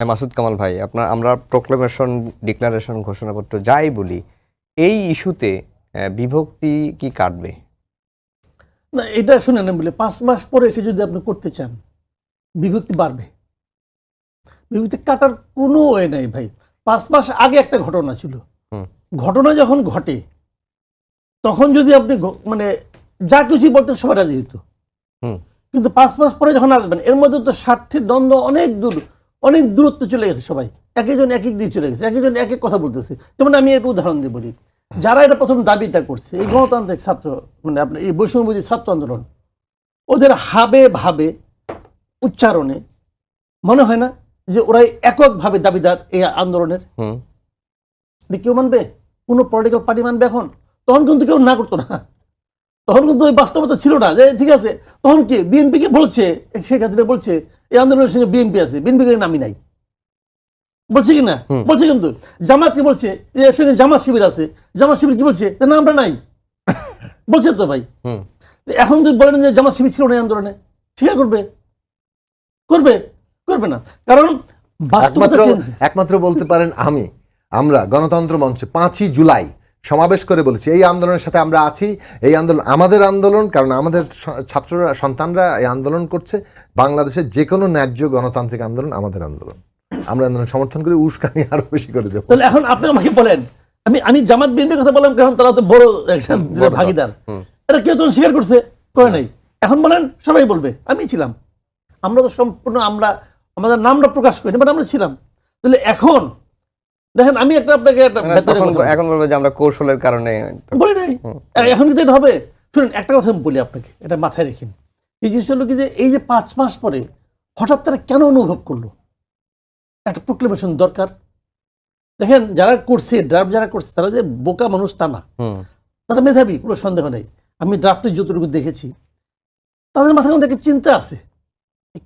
হ্যাঁ, মাসুদ কামাল ভাই, আমরা প্রোক্লেমেশন, ডিক্লারেশন, ঘোষণাপত্র যাই বলি, এই ইস্যুতে বিভক্তি কি কাটবে? না, এটা শুনে না বলে 5 মাস পরে এসে যদি আপনি করতে চান, বিভক্তি বাড়বে। বিভক্তি কাটার কোনো ওয়ে নাই ভাই। 5 মাস আগে একটা ঘটনা ছিল, ঘটনা যখন ঘটে তখন যদি আপনি মানে যা কিছু বলতেন সবাই রাজি হইতো, কিন্তু 5 মাস পরে যখন আসবেন এর মধ্যে তো স্বার্থের দ্বন্দ্ব অনেক দূরত্ব চলে গেছে। সবাই একজন এক দিকে চলে গেছে, একজন এক কথা বলতেছে। যেমন আমি একটু উদাহরণ দিয়ে বলি, যারা এটা প্রথম দাবিটা করছে, এই গণতান্ত্রিক ছাত্র মানে আপনার এই বৈষম্যবিরোধী ছাত্র আন্দোলন, ওদের হাবে ভাবে উচ্চারণে মনে হয় না যে ওরাই এককভাবে দাবিদার এই আন্দোলনের? কেউ মানবে? কোনো পলিটিক্যাল পার্টি মানবে এখন? তখন কিন্তু কেউ না করতো না, তখন কিন্তু ওই বাস্তবতা ছিল না যে ঠিক আছে। তখন কি বিএনপিকে বলছে, শেখ হাসিনা বলছে এই আন্দোলনের সঙ্গে বিএনপি আছে, বিএনপিকে নামি নাই বলছে কি না? বলছে। কিন্তু জামাত কি বলছে, এর সঙ্গে জামাত শিবির আছে, জামাত শিবির কি বলছে না আমরা নাই, বলছে তো ভাই। এখন যদি বলেন যে জামাত শিবির ছিল না এই আন্দোলনে, স্বীকার করবে? করবে না। কারণ একমাত্র বলতে পারেন আমরা গণতন্ত্র মঞ্চে 5ই জুলাই সমাবেশ করে বলেছি এই আন্দোলনের সাথে আমরা আছি, এই আন্দোলন আমাদের আন্দোলন, কারণ আমাদের ছাত্ররা সন্তানরা এই আন্দোলন করছে। বাংলাদেশের যে কোনো ন্যায্য গণতান্ত্রিক আন্দোলন আমাদের আন্দোলন, আমরা আন্দোলন সমর্থন করি, উস্কানি আরো বেশি করে দেবো। তাহলে এখন আপনি আমাকে বলেন, আমি জামাত বিএনপির কথা বললাম কারণ তারা তো বড় ভাগিদার, এটা কেউ তখন স্বীকার করছে? করে নাই। এখন বলেন, সবাই বলবে আমি ছিলাম। আমরা তো সম্পূর্ণ আমাদের নামটা প্রকাশ করিনি, বাট আমরা ছিলাম। তাহলে এখন দেখেন, আমি আপনাকে এখন বলবো যে আমরা কৌশলের কারণে বলি নাই। এখন কিন্তু এটা হবে। শুনুন, একটা কথা আমি বলি আপনাকে, এটা মাথায় রেখেন। এই জিনিসটা হলো কি যে এই যে 5 মাস পরে হঠাৎ তারা কেন অনুভব করলো একটা প্রোক্লেমেশন দরকার? দেখেন, যারা করছে ড্রাফট, যারা করছে তারা যে বোকা মানুষ তা না, তারা মেধাবী, কোনো সন্দেহ নেই। আমি ড্রাফটে যতটুকু দেখেছি তাদের মাথায় মধ্যে একটা চিন্তা আছে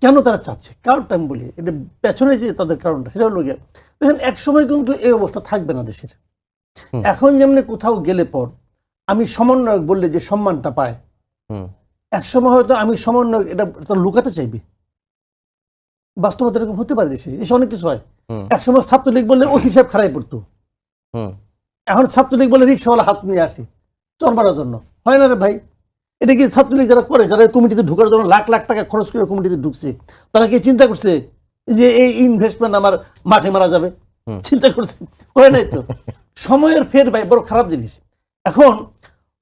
কেন তারা চাচ্ছে। কারণটা আমি বলি, এটা পেছনে যে তাদের কারণটা, সেটা হলো গিয়ে দেখেন, এক সময় কিন্তু এই অবস্থা থাকবে না দেশের। এখন যেমনি কোথাও গেলে পর আমি সমন্বয়ক বললে যে সম্মানটা পায়, এক সময় হয়তো আমি সমন্বয়ক এটা লুকাতে চাইবে। বাস্তবতা এরকম হতে পারে, দেশে অনেক কিছু হয়। এক সময় ছাত্রলীগ বললে ওসি সাহেব খারাই পড়তো, এখন ছাত্রলীগ বলে রিক্সাওয়ালা হাত নিয়ে আসে চর মারার জন্য। হয় না রে ভাই? এটা কি ছাত্রলীগ যারা করে, যারা কমিটিতে ঢোকার জন্য লাখ লাখ টাকা খরচ করে কমিটিতে ঢুকছে, তারা কি চিন্তা করছে যে এই ইনভেস্টমেন্ট আমার মাঠে মারা যাবে? চিন্তা করছে? হয় নাই তো। সময়ের ফের ভাই বড় খারাপ জিনিস। এখন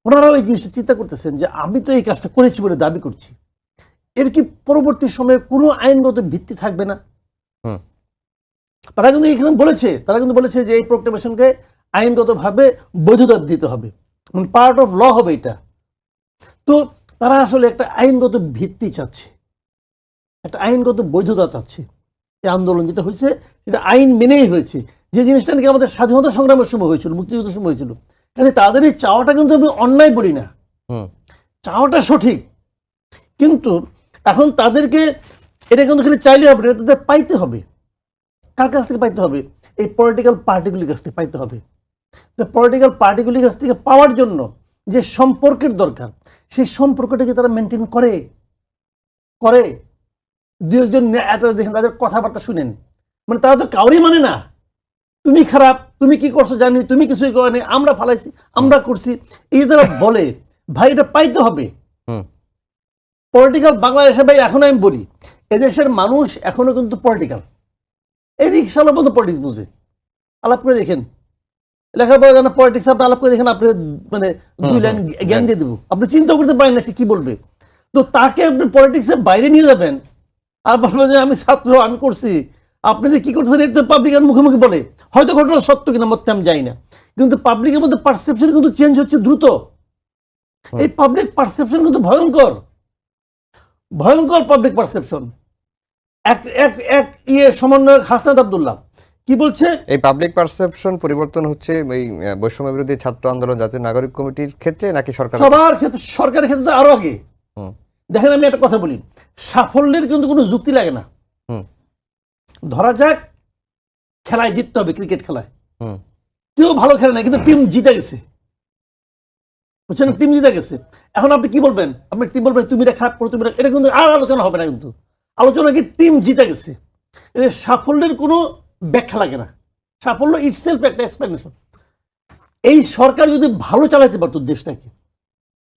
ওনারাও এই জিনিসটা চিন্তা করতেছেন যে আমি তো এই কাজটা করেছি বলে দাবি করছি, এর কি পরবর্তী সময়ে কোনো আইনগত ভিত্তি থাকবে না? তারা কিন্তু এখানে বলেছে যে এই প্রোক্লেমেশনকে আইনগতভাবে বৈধতা দিতে হবে, মানে পার্ট অফ ল হবে এটা। তো তারা আসলে একটা আইনগত ভিত্তি চাচ্ছে, একটা আইনগত বৈধতা চাচ্ছে। এই আন্দোলন যেটা হয়েছে সেটা আইন মেনেই হয়েছে, যে জিনিসটা নাকি আমাদের স্বাধীনতা সংগ্রামের সময় হয়েছিল, মুক্তিযুদ্ধের সময় হয়েছিল। কাজে তাদের এই চাওয়াটা কিন্তু আমি অন্যায় বলি না, চাওয়াটা সঠিক। কিন্তু এখন তাদেরকে এটা কিন্তু খালি চাইলে হবে না, তাদের পাইতে হবে। কার কাছ থেকে পাইতে হবে? এই পলিটিক্যাল পার্টিগুলির কাছ থেকে পাইতে হবে। তো পলিটিক্যাল পার্টিগুলির কাছ থেকে পাওয়ার জন্য যে সম্পর্কের দরকার, সেই সম্পর্কটাকে তারা মেনটেন করে। দু একজন দেখেন তাদের কথাবার্তা শুনেন, মানে তারা তো কাউরই মানে না। তুমি খারাপ, তুমি কি করছো জানি, তুমি কিছুই করেনি, আমরা ফালাইছি, আমরা করছি, এই তারা বলে। ভাই, এটা পাইতে হবে। পলিটিক্যাল বাংলাদেশে ভাই, এখন আমি বলি এদেশের মানুষ এখনো কিন্তু পলিটিক্যাল। এই রিক্সাওয়ালা মতো পলিটিক্স বুঝে। আলাপ করে দেখেন, লেখাপড়া জানা পলিটিক্স আপনি আলাপ করে দেখেন, আপনি মানে 2 লাইন জ্ঞান দিয়ে দেবো, আপনি চিন্তা করতে পারেন না সে কি বলবে। তো তাকে আপনি পলিটিক্সের বাইরে নিয়ে যাবেন আর বলবেন যে আমি ছাত্র, আমি করছি, আপনি যে কি করছেন এটা তো পাবলিকের মুখে বলে। হয়তো ঘটনা সত্য কিনা মধ্যে আমি যাই না, কিন্তু পাবলিকের মধ্যে পারসেপশন কিন্তু চেঞ্জ হচ্ছে দ্রুত। এই পাবলিক পারসেপশন কিন্তু ভয়ঙ্কর পাবলিক পারসেপশন। এক সমন্বয়ক হাসনাত আব্দুল্লাহ কি বলছে, এই পাবলিক পারসেপশন পরিবর্তন হচ্ছে এই বৈষম্য বিরোধী ছাত্র আন্দোলন, জাতীয় নাগরিক কমিটির ক্ষেত্রে নাকি সবার ক্ষেত্রে? সরকারের ক্ষেত্রে তো আরো আগে। দেখেন, আমি একটা কথা বলি, সাফল্যের কিন্তু কোনো যুক্তি লাগে না। ধরা যাক খেলায় জিততে হবে, ক্রিকেট খেলায় কেউ ভালো খেলে না, কিন্তু টিম জিতে গেছে, বুঝছেন? টিম জিতে গেছে। এখন আপনি কি বলবেন? আপনি টিম বলবেন তুমি এটা খারাপ করো, তুমি এটা কিন্তু আর আলোচনা হবে না। কিন্তু আলোচনা কি টিম জিতে গেছে, এদের সাফল্যের কোনো ব্যাখ্যা লাগে না, সাফল্য ইটসেলফ একটা এক্সপ্লেনেশন। এই সরকার যদি ভালো চালাইতে পারতো দেশটাকে,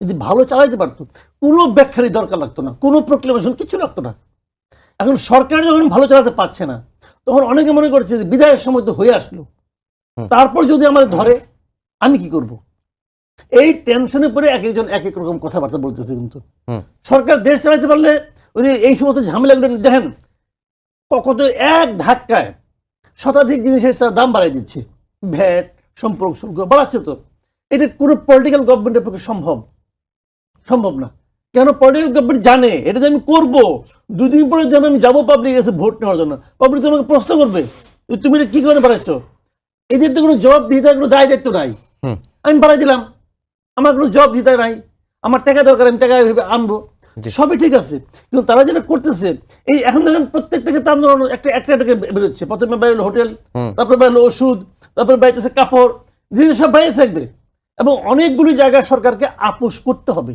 যদি ভালো চালাইতে পারতো, কোনো ব্যাখ্যারই দরকার লাগতো না, কোনো প্রোক্লেমেশন কিছু লাগতো না। এখন সরকার যখন ভালো চালাতে পারছে না, তখন অনেকে মনে করছে যে বিদায়ের সময় তো হয়ে আসলো, তারপর যদি আমাদের ধরে আমি কি করব। এই টেনশনে পড়ে এক একজন এক এক রকম কথাবার্তা বলতেছে। কিন্তু সরকার দেশ চালাতে পারলে ওই এই সমস্ত ঝামেলাগুলো দেখেন, কত এক ধাক্কায় শতাধিক জিনিসের দাম বাড়াই দিচ্ছে, ভ্যাট, সম্পর্ক শুল্ক বাড়াচ্ছে। তো এটা কোনো পলিটিক্যাল গভর্নমেন্টের পক্ষে সম্ভব না। কেন? পলিটিক্যাল গভর্নমেন্ট জানে এটা যে আমি করবো, দুদিন পরে যেন আমি যাবো পাবলিক কাছে ভোট নেওয়ার জন্য, পাবলিক আমাকে প্রশ্ন করবে তুমি এটা কি করে বাড়াইছো। এদের তো কোনো জবাব দিতে কোনো দায় দায়িত্ব নাই। আমি বাড়াই দিলাম, আমার কোনো জবাব দিতে নাই, আমার টাকা দরকার, আমি টাকা আনবো, সবই ঠিক আছে। কিন্তু তারা যেটা করতেছে, এই এখন দেখেন প্রত্যেকটা ক্ষেত্রে আন্দোলন একটা বেরোচ্ছে। প্রথমে বাইরে হোটেল, তারপরে বাইরে ওষুধ, তারপরে বাইরেছে কাপড়, ধীরে সব বাইরে থাকবে। এবং অনেকগুলি জায়গায় সরকারকে আপোষ করতে হবে।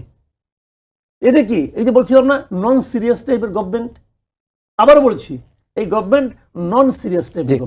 এটা কি, এই যে বলছিলাম না নন সিরিয়াস টাইপের গভর্নমেন্ট, আবারও বলছি এই গভর্নমেন্ট নন সিরিয়াস টাইপের।